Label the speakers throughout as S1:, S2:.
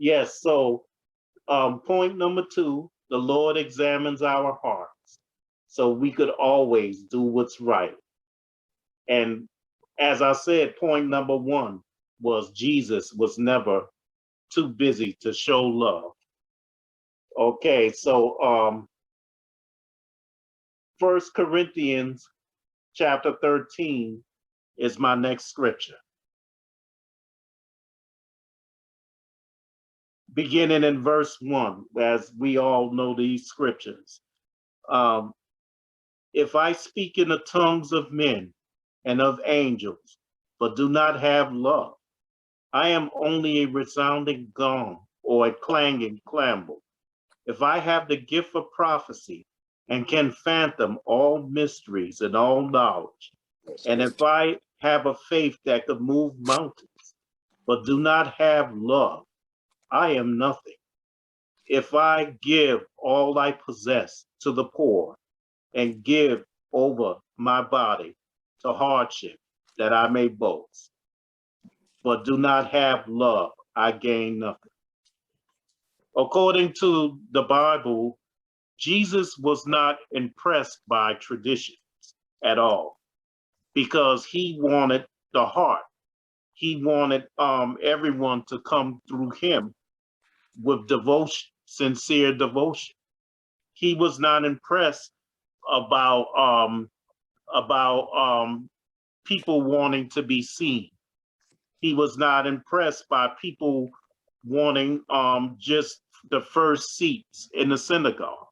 S1: Yes, so point number two, the Lord examines our hearts so we could always do what's right. And as I said, point number one was Jesus was never too busy to show love. Okay, so 1 Corinthians chapter 13 is my next scripture. Beginning in verse 1, as we all know these scriptures. Um, if I speak in the tongues of men and of angels, but do not have love, I am only a resounding gong or a clanging clamble. If I have the gift of prophecy and can fathom all mysteries and all knowledge, and if I have a faith that could move mountains, but do not have love, I am nothing. If I give all I possess to the poor and give over my body to hardship that I may boast, but do not have love, I gain nothing. According to the Bible, Jesus was not impressed by traditions at all because he wanted the heart. He wanted everyone to come through him with devotion, sincere devotion. He was not impressed about people wanting to be seen. He was not impressed by people wanting just the first seats in the synagogue.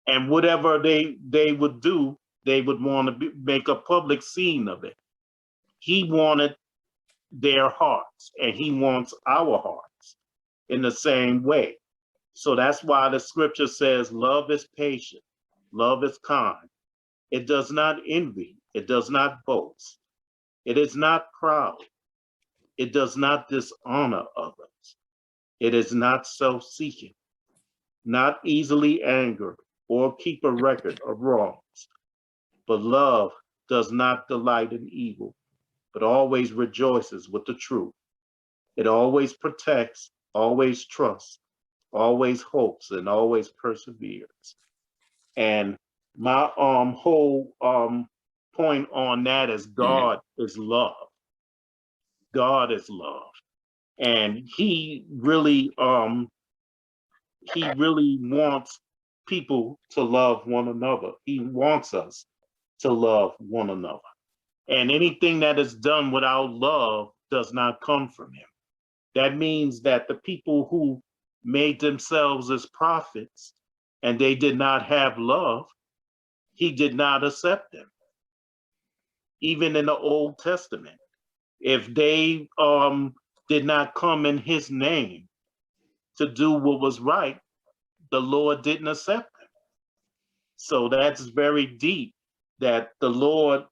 S1: And whatever they would do, they would want to make a public scene of it. He wanted their hearts, and he wants our hearts in the same way. So that's why the scripture says, love is patient, love is kind. It does not envy, it does not boast, it is not proud, it does not dishonor others, it is not self-seeking, not easily angered or keep a record of wrongs. But love does not delight in evil, but always rejoices with the truth. It always protects, always trusts, always hopes, and always perseveres. And my whole point on that is God is love. God is love. And he really wants people to love one another. He wants us to love one another. And anything that is done without love does not come from him. That means that the people who made themselves as prophets and they did not have love, he did not accept them. Even in the Old Testament, if they did not come in his name to do what was right, the Lord didn't accept them. So that's very deep, that the Lord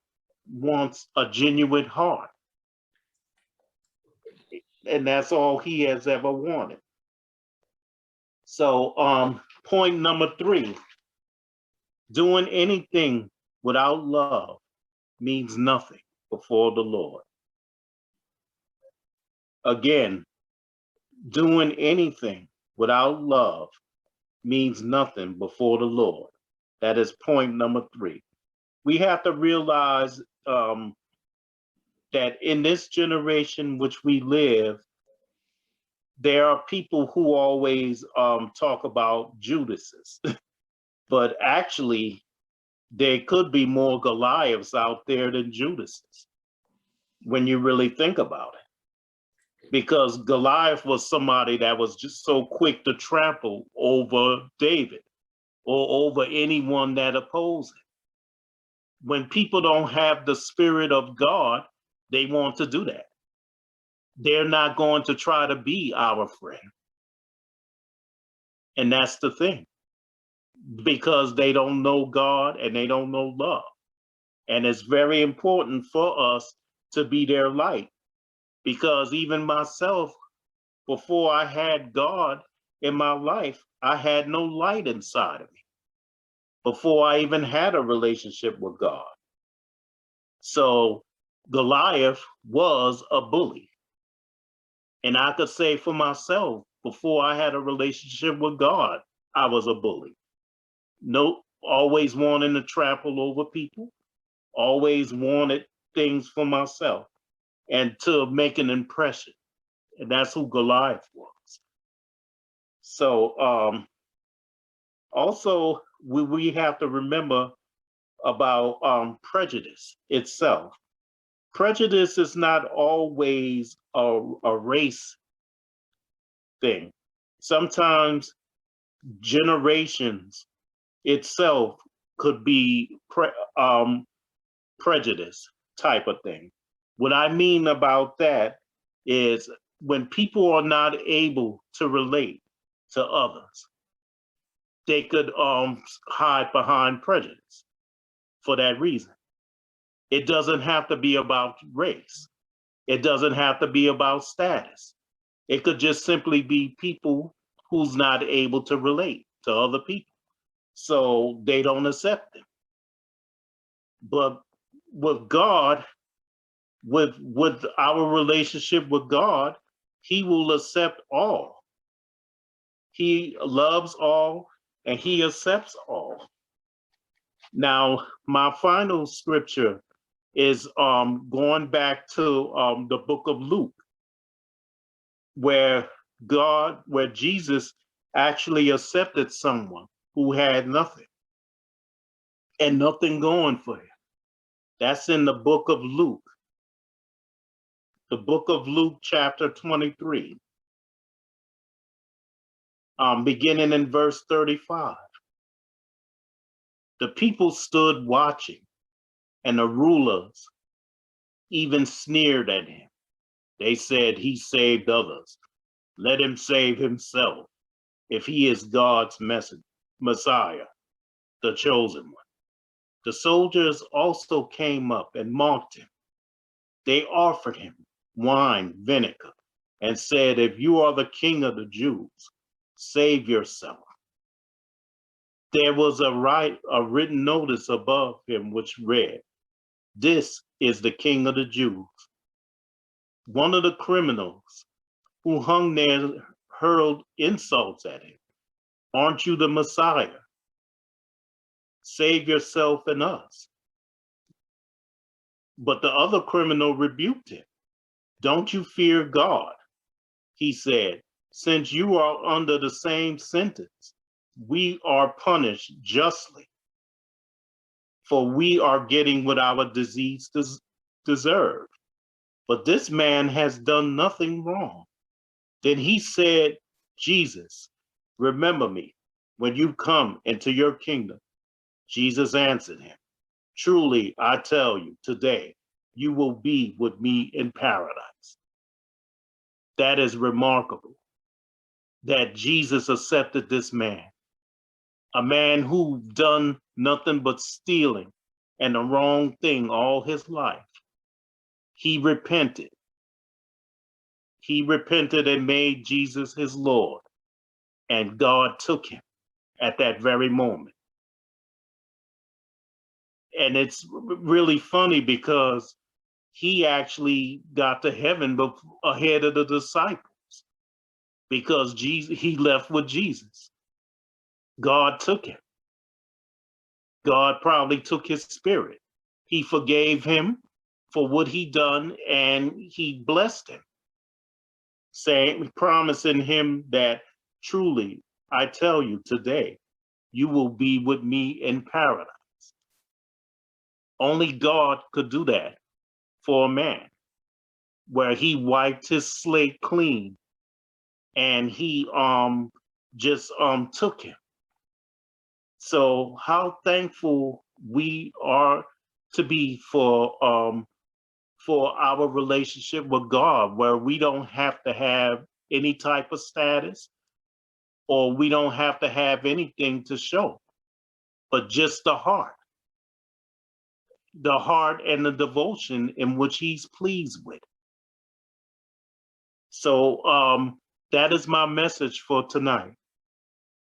S1: wants a genuine heart. And that's all he has ever wanted. So point number three, doing anything without love means nothing before the Lord. Again, doing anything without love means nothing before the Lord. That is point number three. We have to realize that in this generation which we live, there are people who always talk about Judases, but actually there could be more Goliaths out there than Judases when you really think about it. Because Goliath was somebody that was just so quick to trample over David or over anyone that opposed him. When people don't have the Spirit of God, they want to do that. They're not going to try to be our friend. And that's the thing, because they don't know God and they don't know love. And it's very important for us to be their light, because even myself, before I had God in my life, I had no light inside of me before I even had a relationship with God. So Goliath was a bully. And I could say for myself, before I had a relationship with God, I was a bully. No, always wanting to trample over people, always wanted things for myself and to make an impression. And that's who Goliath was. So also we have to remember about prejudice itself. Prejudice is not always a race thing. Sometimes generations itself could be prejudice type of thing. What I mean about that is when people are not able to relate to others, they could hide behind prejudice for that reason. It doesn't have to be about race. It doesn't have to be about status. It could just simply be people who's not able to relate to other people. So they don't accept them. But with God, with our relationship with God, he will accept all. He loves all and he accepts all. Now, my final scripture is going back to the book of Luke, where Jesus actually accepted someone who had nothing and nothing going for him. That's in the book of Luke. The book of Luke, chapter 23, beginning in verse 35. The people stood watching, and the rulers even sneered at him. They said, he saved others. Let him save himself, if he is God's Messiah, the chosen one. The soldiers also came up and mocked him. They offered him wine, vinegar, and said, if you are the king of the Jews, save yourself. There was a written notice above him which read, this is the king of the Jews. One of the criminals who hung there hurled insults at him. Aren't you the Messiah? Save yourself and us. But the other criminal rebuked him. Don't you fear God? He said, since you are under the same sentence, we are punished justly, for we are getting what our disease deserve. But this man has done nothing wrong. Then he said, Jesus, remember me when you come into your kingdom. Jesus answered him, truly, I tell you, today you will be with me in paradise. That is remarkable that Jesus accepted this man, a man who done nothing but stealing and the wrong thing all his life. He repented. He repented and made Jesus his Lord, and God took him at that very moment. And it's really funny because he actually got to heaven ahead of the disciples because he left with Jesus. God took him. God probably took his spirit. He forgave him for what he done and he blessed him, promising him that truly, I tell you today, you will be with me in paradise. Only God could do that for a man, where he wiped his slate clean and he just took him. So how thankful we are to be for our relationship with God, where we don't have to have any type of status, or we don't have to have anything to show, but just the heart and the devotion in which he's pleased with. So that is my message for tonight.